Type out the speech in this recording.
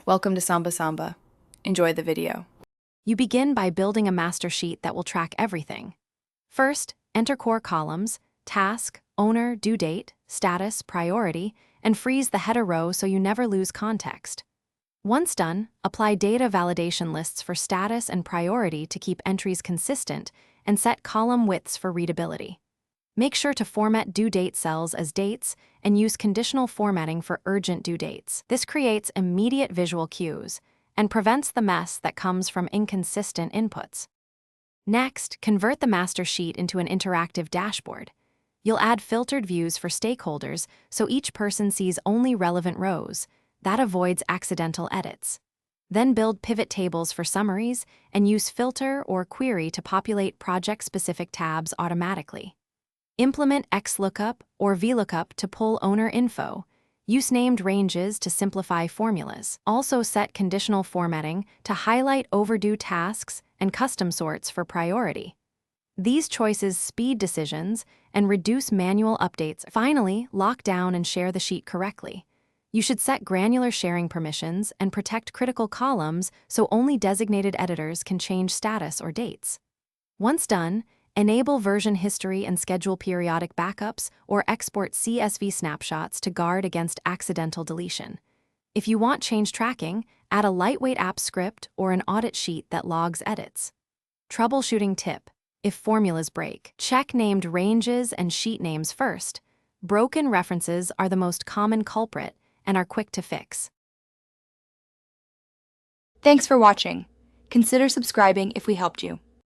Welcome to Samba Samba. Enjoy the video. You begin by building a master sheet that will track everything. First, enter core columns, task, owner, due date, status, priority, and freeze the header row so you never lose context. Once done, apply data validation lists for status and priority to keep entries consistent and set column widths for readability. Make sure to format due date cells as dates and use conditional formatting for urgent due dates. This creates immediate visual cues and prevents the mess that comes from inconsistent inputs. Next, convert the master sheet into an interactive dashboard. You'll add filtered views for stakeholders so each person sees only relevant rows. That avoids accidental edits. Then build pivot tables for summaries and use filter or query to populate project-specific tabs automatically. Implement XLOOKUP or VLOOKUP to pull owner info. Use named ranges to simplify formulas. Also set conditional formatting to highlight overdue tasks and custom sorts for priority. These choices speed decisions and reduce manual updates. Finally, lock down and share the sheet correctly. You should set granular sharing permissions and protect critical columns so only designated editors can change status or dates. Once done, enable version history and schedule periodic backups or export CSV snapshots to guard against accidental deletion. If you want change tracking, add a lightweight app script or an audit sheet that logs edits. Troubleshooting tip: if formulas break, check named ranges and sheet names first. Broken references are the most common culprit and are quick to fix. Thanks for watching. Consider subscribing if we helped you.